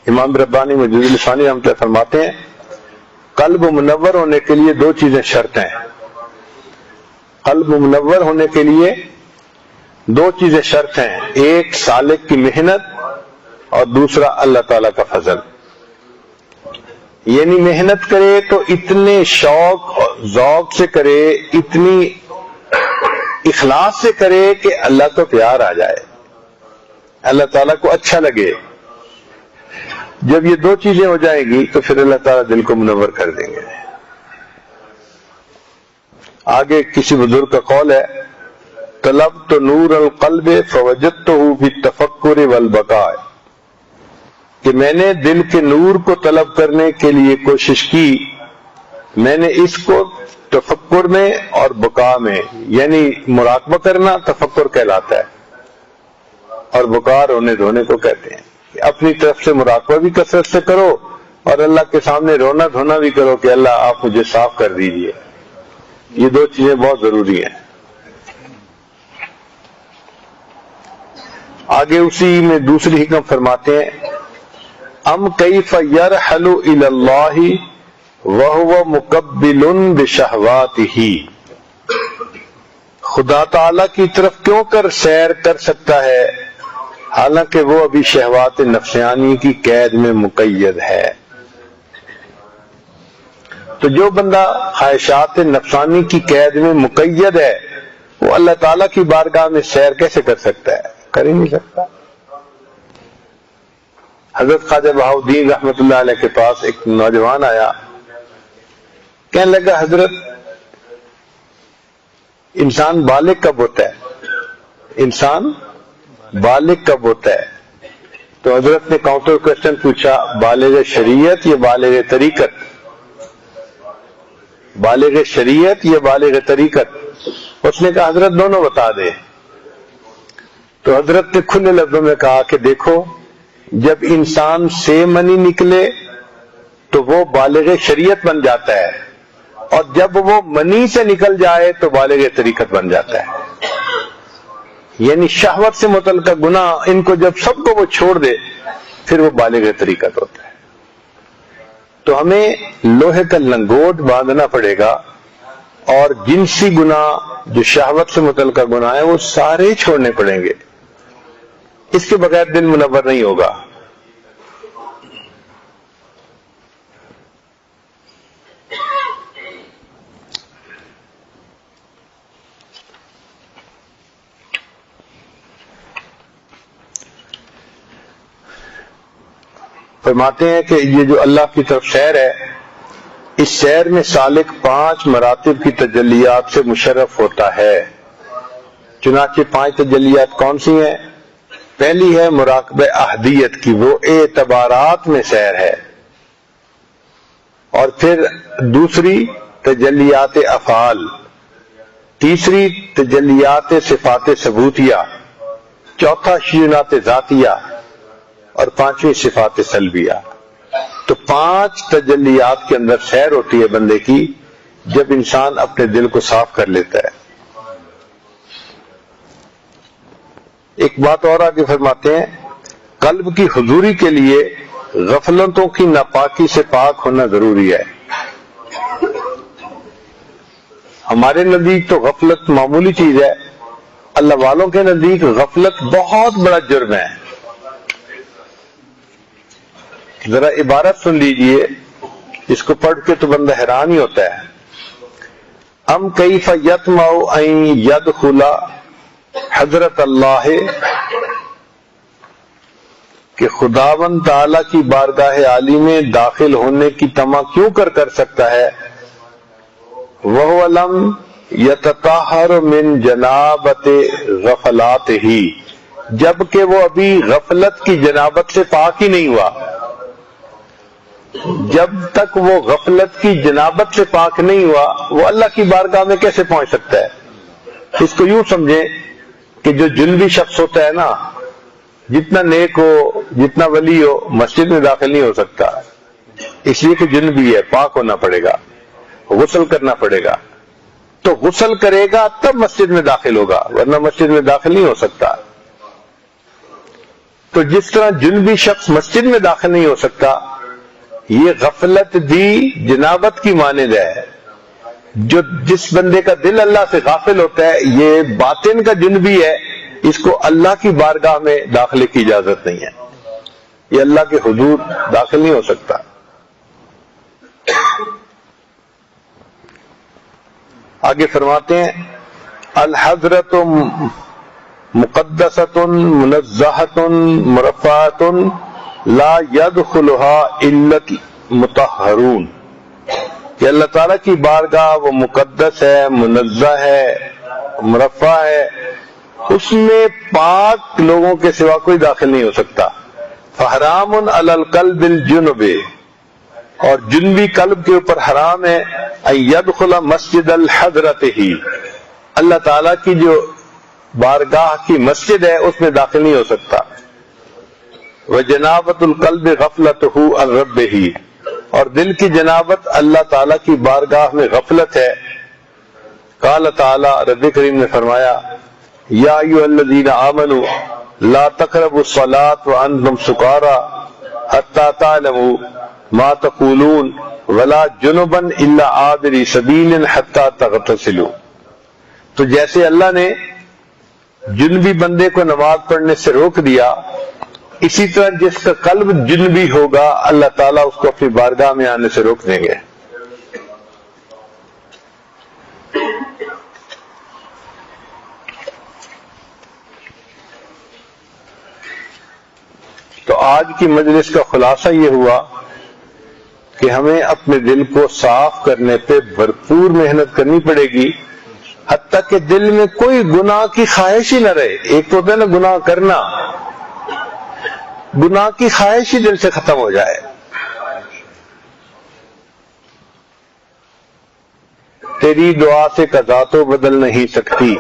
امام ربانی مجدد الثانی رحمۃ اللہ فرماتے ہیں، قلب منور ہونے کے لیے دو چیزیں شرط ہیں۔ قلب منور ہونے کے لیے دو چیزیں شرط ہیں، ایک سالک کی محنت اور دوسرا اللہ تعالی کا فضل۔ یعنی محنت کرے تو اتنے شوق اور ذوق سے کرے، اتنی اخلاص سے کرے کہ اللہ کو پیار آ جائے، اللہ تعالیٰ کو اچھا لگے۔ جب یہ دو چیزیں ہو جائیں گی تو پھر اللہ تعالیٰ دل کو منور کر دیں گے۔ آگے کسی بزرگ کا قول ہے، طلبت نور القلب فوجدتہ بالتفکر والبقاء، کہ میں نے دل کے نور کو طلب کرنے کے لیے کوشش کی، میں نے اس کو تفکر میں اور بقا میں، یعنی مراقبہ کرنا تفکر کہلاتا ہے، اور بکار رونے دھونے کو کہتے ہیں کہ اپنی طرف سے مراقبہ بھی کثرت سے کرو اور اللہ کے سامنے رونا دھونا بھی کرو کہ اللہ آپ مجھے صاف کر دیجئے. یہ دو چیزیں بہت ضروری ہیں. آگے اسی میں دوسری حکم فرماتے ہیں ام کیف یرحل الی اللہ وہو مقبل بشہواتہ، خدا تعالی کی طرف کیوں کر سیر کر سکتا ہے حالانکہ وہ ابھی شہوات نفسانی کی قید میں مقید ہے. تو جو بندہ خواہشات نفسانی کی قید میں مقید ہے وہ اللہ تعالیٰ کی بارگاہ میں سیر کیسے کر سکتا ہے؟ کر ہی نہیں سکتا. حضرت خواجہ بہاؤالدین رحمۃ اللہ علیہ کے پاس ایک نوجوان آیا، کہنے لگا حضرت انسان بالغ کب ہوتا ہے؟ انسان بالغ کب ہوتا ہے؟ تو حضرت نے کاؤنٹر کوشچن پوچھا، بالغ شریعت یا بالغ طریقت؟ بالغ شریعت یا بالغ طریقت؟ اس نے کہا حضرت دونوں بتا دیں. تو حضرت نے کھلے لفظوں میں کہا کہ دیکھو جب انسان سے منی نکلے تو وہ بالغ شریعت بن جاتا ہے، اور جب وہ منی سے نکل جائے تو بالغ طریقت بن جاتا ہے. یعنی شہوت سے متعلقہ گناہ ان کو جب سب کو وہ چھوڑ دے پھر وہ بالغ طریقت ہوتا ہے. تو ہمیں لوہے کا لنگوٹ باندھنا پڑے گا اور جنسی گناہ جو شہوت سے متعلقہ گناہ ہے وہ سارے چھوڑنے پڑیں گے. اس کے بغیر دل منور نہیں ہوگا. فرماتے ہیں کہ یہ جو اللہ کی طرف سیر ہے، اس سیر میں سالک 5 مراتب کی تجلیات سے مشرف ہوتا ہے. چنانچہ 5 تجلیات کون سی ہیں؟ پہلی ہے مراقبہ احدیت کی، وہ اعتبارات میں سیر ہے. اور پھر دوسری تجلیات افعال، تیسری تجلیات صفات ثبوتیہ، چوتھا شیونات ذاتیہ، اور 5ویں صفات سلبیہ. تو 5 تجلیات کے اندر سیر ہوتی ہے بندے کی جب انسان اپنے دل کو صاف کر لیتا ہے. ایک بات اور آگے فرماتے ہیں قلب کی حضوری کے لیے غفلتوں کی ناپاکی سے پاک ہونا ضروری ہے. ہمارے نزدیک تو غفلت معمولی چیز ہے، اللہ والوں کے نزدیک غفلت بہت بڑا جرم ہے. ذرا عبارت سن لیجئے، اس کو پڑھ کے تو بندہ حیران ہی ہوتا ہے. ام کیف یطمع ان یدخل حضرت اللہ، کہ خداوند تعالی کی بارگاہ عالی میں داخل ہونے کی طمع کیوں کر سکتا ہے؟ وہو لم یتطہر من جنابت غفلاتہ، جبکہ وہ ابھی غفلت کی جنابت سے پاک ہی نہیں ہوا. جب تک وہ غفلت کی جنابت سے پاک نہیں ہوا وہ اللہ کی بارگاہ میں کیسے پہنچ سکتا ہے؟ اس کو یوں سمجھیں کہ جو جنبی شخص ہوتا ہے نا، جتنا نیک ہو جتنا ولی ہو مسجد میں داخل نہیں ہو سکتا، اس لیے کہ جنبی ہے، پاک ہونا پڑے گا، غسل کرنا پڑے گا. تو غسل کرے گا تب مسجد میں داخل ہوگا، ورنہ مسجد میں داخل نہیں ہو سکتا. تو جس طرح جنبی شخص مسجد میں داخل نہیں ہو سکتا، یہ غفلت بھی جنابت کی مانند ہے. جس بندے کا دل اللہ سے غافل ہوتا ہے یہ باطن کا جنبی ہے، اس کو اللہ کی بارگاہ میں داخلے کی اجازت نہیں ہے، یہ اللہ کے حضور داخل نہیں ہو سکتا. آگے فرماتے ہیں الحضرت مقدسۃ منزہۃ مرفعۃ لا يدخلها الا المطہرون، کہ اللہ تعالیٰ کی بارگاہ وہ مقدس ہے، منزہ ہے، مرفع ہے، اس میں پاک لوگوں کے سوا کوئی داخل نہیں ہو سکتا. فحرام علی القلب الجنب، اور جنبی قلب کے اوپر حرام ہے ان یدخل مسجد الحضرت ہی، اللہ تعالیٰ کی جو بارگاہ کی مسجد ہے اس میں داخل نہیں ہو سکتا. وجنابت القلب غفلتہ عن ربہ، اور دل کی جنابت اللہ تعالیٰ کی بارگاہ میں غفلت ہے. قال تعالیٰ، رب کریم نے فرمایا، یا ایھا الذین آمنوا لا تقربوا الصلاۃ وانتم سکارى حتى تعلموا ما تقولون ولا جنبا الا عابری سبیل حتى تغتسلوا. تو جیسے اللہ نے جنبی بندے کو نماز پڑھنے سے روک دیا، اسی طرح جس کا قلب جنبی ہوگا اللہ تعالیٰ اس کو اپنی بارگاہ میں آنے سے روک دیں گے. تو آج کی مجلس کا خلاصہ یہ ہوا کہ ہمیں اپنے دل کو صاف کرنے پہ بھرپور محنت کرنی پڑے گی، حتیٰ کہ دل میں کوئی گناہ کی خواہش ہی نہ رہے. ایک تو ہوتا ہے نا گناہ کرنا، گناہ کی خواہش ہی دل سے ختم ہو جائے. تیری دعا سے قضا تو بدل نہیں سکتی،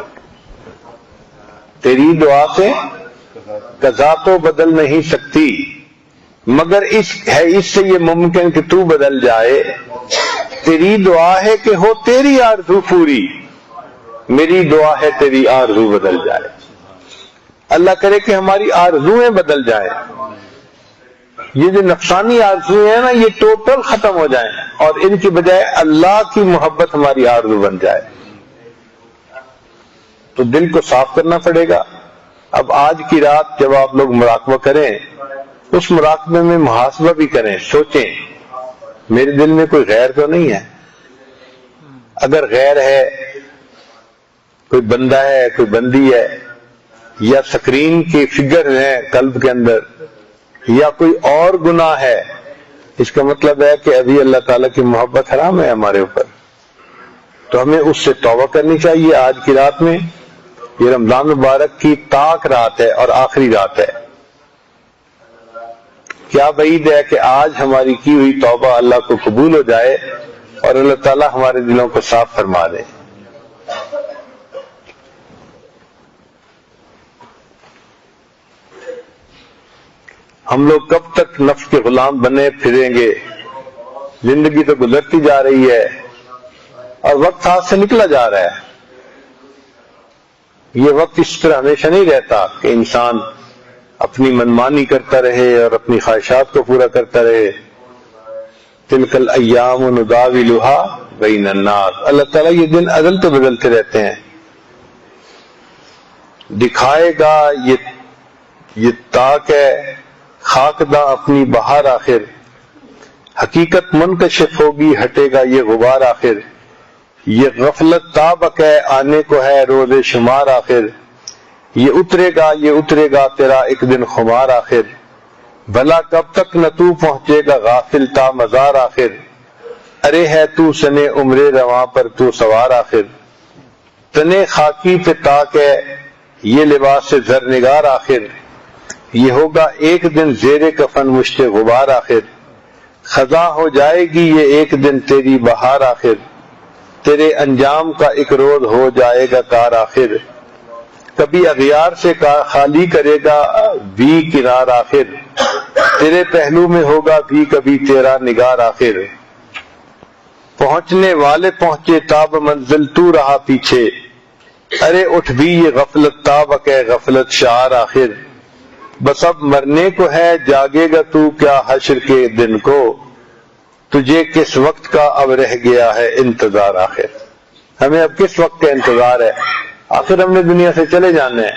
تیری دعا سے قضا تو بدل نہیں سکتی، مگر اس سے یہ ممکن کہ تو بدل جائے. تیری دعا ہے کہ ہو تیری آرزو پوری، میری دعا ہے تیری آرزو بدل جائے. اللہ کرے کہ ہماری آرزویں بدل جائیں، یہ جو نفسانی آرزویں ہیں نا یہ ٹوٹل ختم ہو جائیں، اور ان کی بجائے اللہ کی محبت ہماری آرزو بن جائے. تو دل کو صاف کرنا پڑے گا. اب آج کی رات جب آپ لوگ مراقبہ کریں، اس مراقبے میں محاسبہ بھی کریں، سوچیں میرے دل میں کوئی غیر تو نہیں ہے. اگر غیر ہے، کوئی بندہ ہے، کوئی بندی ہے، یا سکرین کی فگر ہے قلب کے اندر، یا کوئی اور گناہ ہے، اس کا مطلب ہے کہ ابھی اللہ تعالیٰ کی محبت حرام ہے ہمارے اوپر. تو ہمیں اس سے توبہ کرنی چاہیے. آج کی رات میں، یہ رمضان مبارک کی طاق رات ہے اور آخری رات ہے. کیا بعید ہے کہ آج ہماری کی ہوئی توبہ اللہ کو قبول ہو جائے اور اللہ تعالیٰ ہمارے دلوں کو صاف فرما دے. ہم لوگ کب تک نفس کے غلام بنے پھریں گے؟ زندگی تو گزرتی جا رہی ہے اور وقت ہاتھ سے نکلا جا رہا ہے. یہ وقت اس طرح ہمیشہ نہیں رہتا کہ انسان اپنی منمانی کرتا رہے اور اپنی خواہشات کو پورا کرتا رہے. تلک الایام نداولها بین الناس. اللہ تعالیٰ یہ دن عدلتے بدلتے رہتے ہیں. دکھائے گا یہ طاق ہے خاک دا اپنی بہار آخر، حقیقت منکشف ہوگی ہٹے گا یہ غبار آخر. یہ غفلت تابق ہے آنے کو ہے روز شمار آخر. یہ اترے گا تیرا ایک دن خمار آخر. بھلا کب تک نہ تو پہنچے گا غافل تا مزار آخر. ارے ہے تو سنے عمر رواں پر تو سوار آخر. تنے خاکی پہ طاق ہے یہ لباس زر نگار آخر. یہ ہوگا ایک دن زیر کفن مشت غبار آخر. خزاں ہو جائے گی یہ ایک دن تیری بہار آخر. تیرے انجام کا ایک روز ہو جائے گا کار آخر. کبھی اغیار سے خالی کرے گا بھی کنار آخر. تیرے پہلو میں ہوگا بھی کبھی تیرا نگار آخر. پہنچنے والے پہنچے تاب منزل تو رہا پیچھے. ارے اٹھ بھی یہ غفلت تابق ہے غفلت شعار آخر. بس اب مرنے کو ہے جاگے گا تو کیا حشر کے دن کو. تجھے کس وقت کا اب رہ گیا ہے انتظار آخر. ہمیں اب کس وقت کا انتظار ہے؟ آخر ہم نے دنیا سے چلے جانا ہے،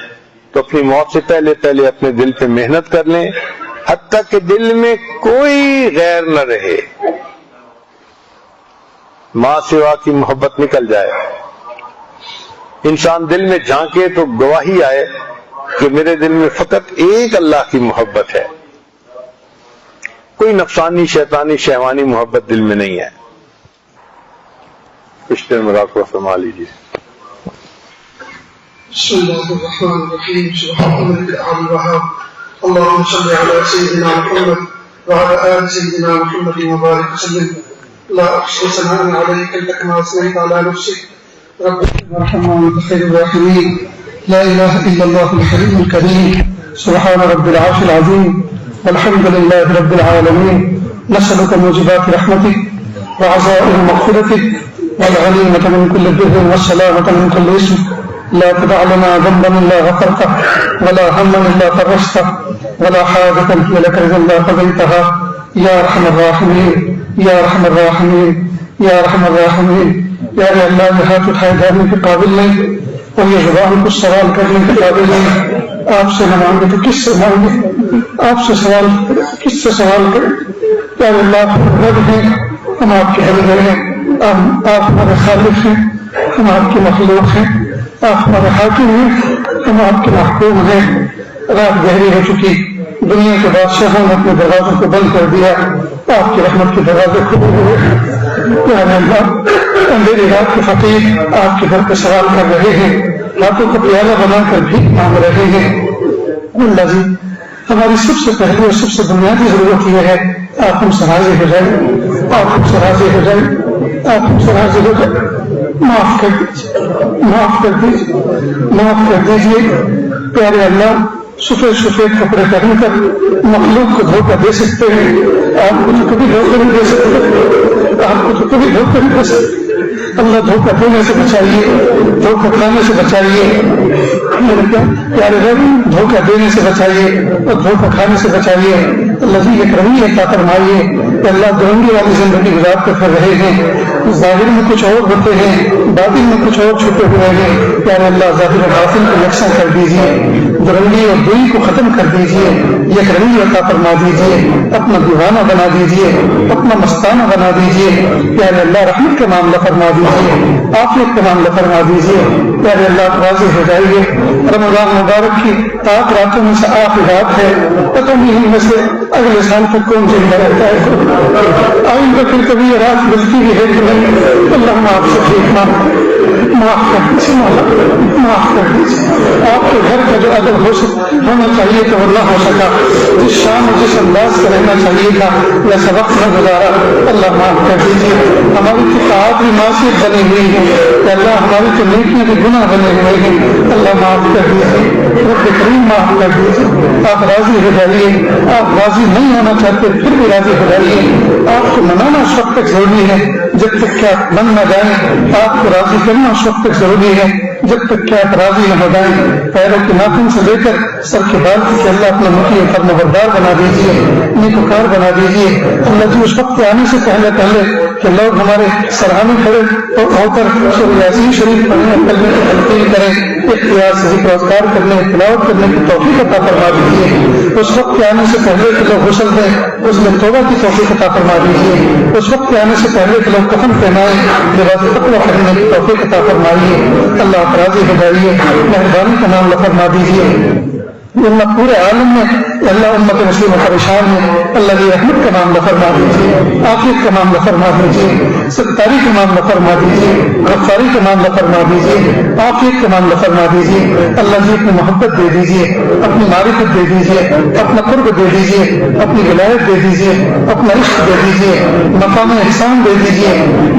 تو اپنی موت سے پہلے اپنے دل پہ محنت کر لیں حتیٰ کہ دل میں کوئی غیر نہ رہے، ماں سوا کی محبت نکل جائے. انسان دل میں جھانکے تو گواہی آئے کہ میرے دل میں فقط ایک اللہ کی محبت ہے، کوئی نفسانی شیطانی شہوانی محبت دل میں نہیں ہے. کچھ دیر مراقبہ فرما لیجیے. بسم اللہ الرحمن الرحیم. سبحان ربک الاعلی الوہاب. اللهم صل على سيدنا محمد وعلى آل سيدنا محمد وبارك وسلم. لا أحصي ثناء عليك أنت كما أثنيت على نفسك. رب ارحمنا وأنت خير الراحمين. لا إله إلا الله الحليم الكريم سبحان رب العرش العظيم والحمد لله رب العالمين. نسألك موجبات رحمتك وعزائم مغفرتك والغنيمة من كل بر والسلامة من كل اسم. لا تدع لنا ذنبا إلا غفرته ولا هما إلا فرجته ولا حاجة هي لك إلا قضيتها يا أرحم الراحمين يا أرحم الراحمين یا رحم الراحمین. یا اللہ یہ ہاتھ اٹھائے جانے کے قابل نہیں اور یہ زبان کو سوال کرنے کے قابل نہیں. آپ سے نہ مانگے تو کس سے مانگے؟ آپ سے سوال کرے تو کس سے سوال کرے؟ یا اللہ رب ہیں، ہم آپ کے حلوے ہیں، آپ ہمارے خالق ہیں، ہم آپ کے مخلوق ہیں، آپ ہمارے حاکم ہیں، ہم آپ کے محکوم ہیں. رات گہری ہو چکی، دنیا کے بادشاہوں نے اپنے دروازوں کو بند کر دیا، آپ کی رحمت کے دروازے کھلے ہوئے. اندھیری رات کے فقیر آپ کے گھر پہ سوال کر رہے ہیں، ہاتھوں کو پیالہ بنا کر بھیک مانگ رہے ہیں. اللہ جی ہماری سب سے پہلی اور سب سے بنیادی ضرورت یہ ہے آپ ہم سے راضی ہو جائیں، آپ ہم سے راضی ہو جائیں، آپ ہم سے راضی ہو جائیں. معاف کر دیجیے، معاف کر دیجیے، معاف کر دیجیے. پیارے اللہ سفید سفید کپڑے پہن کر مخلوق کو دھوکہ دے سکتے ہیں، آپ کو تو کبھی دھوکہ نہیں دے سکتے، آپ کو تو کبھی دھوکہ نہیں دے سکتے. اللہ دھوکہ دینے سے بچائیے، دھوکہ کھانے سے بچائیے. پیارے رب دھوکہ دینے سے بچائیے اور دھوکہ کھانے سے بچائیے. اللہ جی ایک رویہ عطا فرمائیے کہ اللہ دونگی والی زندگی گزار کر پھر رہے ہیں، ظاہر میں کچھ اور ہوتے ہیں، باطن میں کچھ اور چھپے ہوئے ہیں. پیارے اللہ ظاہر و باطن کو یکساں کر دیجیے، درنگی اور دوئی کو ختم کر دیجیے، یک رویہ عطا فرما دیجیے، اپنا دیوانہ بنا دیجیے، اپنا مستانہ بنا دیجیے. پیارے اللہ رحمت کا معاملہ فرما دیجیے، عافیت کا معاملہ فرما دیجیے. پیارے اللہ راضی ہو جائیے. رمضان مبارک کی 8 راتوں میں سے آخری رات ہے، پتہ نہیں ان میں سے اگلے سال تک کون زندہ رہتا ہے. آئندہ پھر کبھی یہ رات ملتی بھی ہے کہ نہیں. اللہ ہم آپ سے ٹھیک معاف کر دیجیے، معاف کر دیجیے. آپ کے گھر کا جو ادب ہونا چاہیے تو وہ نہ ہو سکا، جس شان اور جس انداز کا رہنا چاہیے تھا ویسا وقت نہ گزارا. اللہ معاف کر دیجیے. ہماری اطاعت بھی معصیت بنی ہوئی ہے کہ اللہ ہماری تو نیکیاں بھی گناہ بنے ہوئے ہیں. اللہ معاف کر دیجیے، رب کریم معاف کر دیجیے. آپ راضی ہو جائیے. آپ راضی نہیں ہونا چاہتے پھر بھی راضی ہو جائیے. آپ کو منانا اس وقت تک ضروری ہے جب تک کہ آپ بن نہ جائیں. آپ کو راضی کرنا اس وقت تک ضروری ہے جب تک کہ آپ راضی نہ ہو جائیں. پیروں کے ناخن سے لے کر سر کے بال کی اللہ اپنا مطیع فرمانبردار بنا دیجیے، نیکوکار بنا دیجیے. اللہ جی اس وقت آنے سے پہلے کہ لوگ ہمارے سرحانے کھڑے ہو کر سورہ یاسین شریف پڑھنے اور کلمے کی تلقین کریں، اختیار سے ذکر اذکار کرنے تلاوت کرنے کی توفیق عطا فرما دیجیے. اس وقت آنے سے پہلے کہ لوگ غسل دیں اس میں توبہ کی توفیق عطا فرما دیجیے. اس وقت آنے سے پہلے کہ لوگ کفن پہنائیں لباس تقویٰ پہننے کی توفیق عطا فرمائیے. اللہ راضی ہو جائیے، مہربانی کا معاملہ فرما دیجیے. اللہ پورے عالم میں اللہ امت مسلمہ پریشان ہے، اللہ کی رحمت کا معاملہ فرما دیجیے، عافیت کا معاملہ فرما دیجیے، ستاری کا معاملہ فرما دیجیے، غفاری کا معاملہ فرما دیجیے، عافیت کا معاملہ فرما دیجیے. اللہ جی اپنی محبت دے دیجیے، اپنی معرفت دے دیجیے، اپنا قرب دے دیجیے، اپنی ولایت دے دیجیے، اپنا عشق دے دیجیے، مقام احسان دے دیجیے،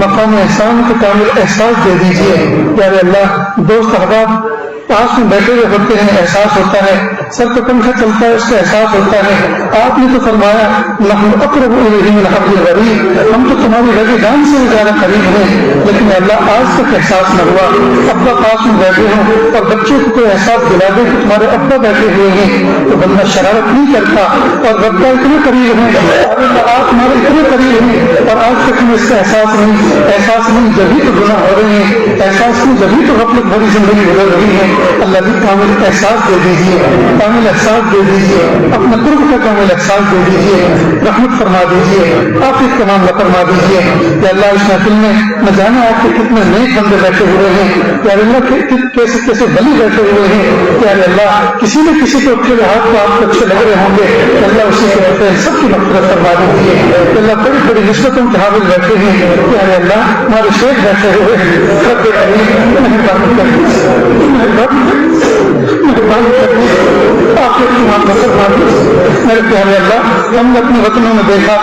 مقام احسان کا کامل احساس دے دیجیے. پیارے اللہ دوست احباب پاس میں بیٹھے ہوئے ہوتے ہیں، احساس ہوتا ہے، سر پہ پنکھا چلتا ہے اس کا احساس ہوتا ہے. آپ نے تو فرمایا نحن اقرب الیہ من حبل الورید، ہم تو تمہاری رگے جان سے زیادہ قریب ہیں. لیکن اللہ آج تک احساس نہ ہوا. ابا پاس میں بیٹھے ہوں اور بچوں کو کوئی احساس دلا دے کہ تمہارے ابا بیٹھے ہوئے ہیں تو بندہ شرارت نہیں کرتا. اور ربا اتنے قریب ہیں اور آپ ہمارے اتنے قریب ہیں اور آج تک ہمیں اس کا احساس نہیں. جبھی تو گناہ ہو رہے ہیں، احساس نہیں جبھی تو غفلت بھری زندگی گزر رہی ہے. اللہ بھی کامل احساس دے دیجیے، کامل احساس دے دیجیے، اپنا قرب کا کامل احساس دے دیجیے، رحمت فرما دیجیے، عافیت کا معاملہ فرما دیجیے. یا اللہ اس محفل میں نہ جانے آپ کے کتنے نیک بندے بیٹھے ہوئے ہیں، یا اللہ کیسے کیسے بلی بیٹھے ہوئے ہیں. یا اللہ کسی نہ کسی کو اٹھے ہوئے ہاتھ کو آپ کو اچھے لگ رہے ہوں گے، اللہ اسی کے بیٹھے سب کی مغفرت فرما دیجیے. اللہ بڑی بڑی نسبتوں کے حامل بیٹھے ہیں. یا اللہ ہمارے شیخ بیٹھے ہوئے ہیں، رب کریم مہربانی کر دیجیے، مہربانی کر دیجیے، آپ کے فرما دیجیے. میرے پیارے اللہ ہم نے اپنے وطنوں میں دیکھا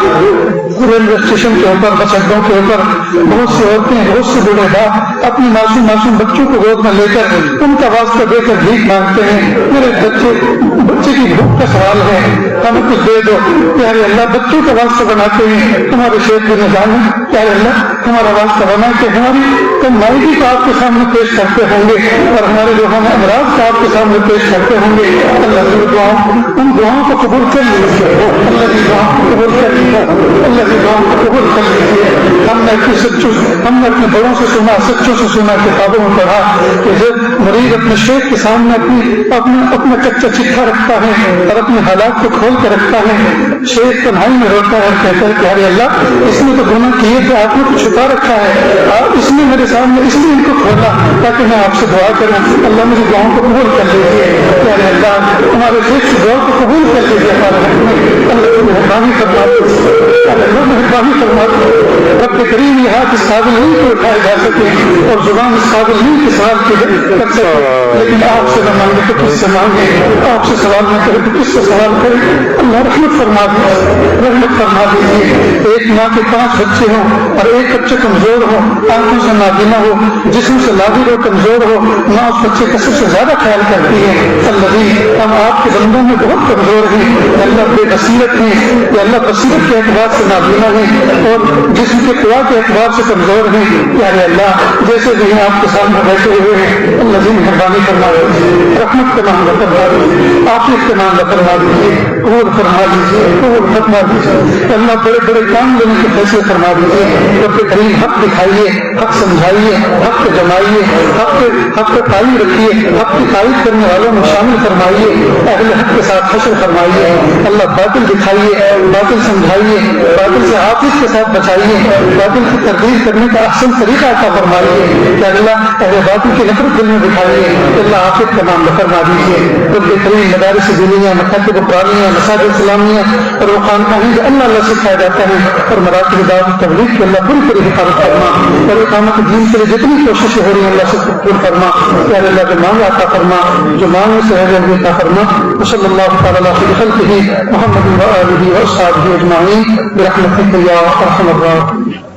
ریلوے اسٹیشن کے اوپر، بس اڈوں کے اوپر بہت سی عورتیں، بہت سے بوڑھے باپ اپنی معصوم بچوں کو گود میں لے کر ان کا واسطہ دے کر بھیک مانگتے ہیں، میرے بچے کی بھوک کا سوال ہے، ہمیں کچھ دے دو۔ پیارے اللہ بچوں کا واسطہ بناتے ہیں تمہارے شیخ کے نظام ہے، پیارے اللہ ہمارا واسطہ بنا کے ہماری کمائی کو آپ کے سامنے پیش کرتے ہوں گے اور ہمارے جو ہم امراض کو آپ کے سامنے پیش کرتے ہوں گے۔ اللہ کی دعاؤں ان دعاؤں کو قبول کر لیجیے، اللہ کی دعاؤں کو قبول کر لیجیے، اللہ کی دعاؤں کو قبول کر لیجیے۔ ہم نے اپنے بڑوں سے سنا، سچوں سے سنا، کتابوں میں پڑھا کہ جب مریض اپنے شیخ کے سامنے اپنا کچا چٹھا رکھتا ہے اور اپنے حالات کو کھول کے رکھتا ہے، شیخ تنہائی میں روتا ہے اور کہتا ہے کہ ارے اللہ اس نے تو گناہ کیے تھے، آپ نے تو چھپا رکھا ہے، آپ اس نے میرے سامنے اس لیے ان کو کھولا تاکہ میں آپ سے دعا کروں، اللہ میری دعاؤں کو قبول کر لیجیے۔ پیارے اللہ ہمارے شیخ کی دعا کو قبول کر لیجیے، ہمارے حق میں اللہ کی مہربانی فرما دیجیے، اللہ مہربانی فرما دیجیے۔ رب کریم یہ ہاتھ اس قابل نہیں کہ اٹھائے جا سکے اور زبان اس قابل نہیں کہ سوال کر سکے، لیکن آپ سے نہ مانگے تو کس سے مانگے، آپ سے سوال نہ کرے تو کس سے سوال کرے۔ اللہ رحمت فرما دیجیے، رحمت فرما دیجیے۔ ایک ماں کے 5 بچے ہوں اور ایک بچے کمزور ہو، آنکھوں سے نابینا ہو، جسم سے لابر ہو، کمزور ہو، ماں اس بچے کا سب سے زیادہ خیال کرتی ہے۔ اللہ ہم آپ کے بندوں میں بہت کمزور ہیں، اللہ بے بصیرت ہیں، یا اللہ بصیرت کے اعتبار سے نابینا ہیں اور جسم کے قوا کے اعتبار سے کمزور ہیں۔ پیارے اللہ جیسے بھی ہیں آپ کے سامنے بیٹھے ہوئے ہیں، اللہ جی مہربانی فرما دیجیے، رحمت کا معاملہ فرما دیجیے، عافیت کا معاملہ فرما دیجیے، قبول فرما دیجیے، قبول فرما دیجیے۔ اللہ بڑے بڑے کام لینے کے فیصلے فرما دیجیے۔ رب کریم حق دکھائیے، حق سمجھائیے، حق کو جمائیے، حق کو قائم رکھیے، حق کی تائید کرنے والوں میں شامل فرمائیے، اہل حق کے ساتھ حشر فرمائیے۔ اللہ باطل دکھائیے، باطل سمجھائیے، باطل سے حافظ کے ساتھ بچائیے، باطل کی تردید کرنے کا احسن طریقہ عطا فرمائیے۔ کہ اللہ اہل باطل کی نفرت دل میں دکھائیے، اللہ عافیت کا معاملہ فرما دیجیے۔ رب کریم مدارس دینیہ، مکاتب قرآنیہ، مساجد اسلامیہ اور وہ خانقاہیں جو اللہ سکھایا جاتا ہے اور مراکز دعوت تبلیغ کی اللہ پوری طرح حفاظت فرما اور اقامت دین کے لیے جتنی کوششیں ہو رہی ہیں اللہ سے قبول فرما۔ پیارے اللہ جو مانگ عطا فرما، جو مانگ سے ہے عطا فرما۔ وصلی اللہ تعالی علی خلقہ محمد و آلہ و اصحابہ اجمعین برحمتک یا ارحم الراحمین۔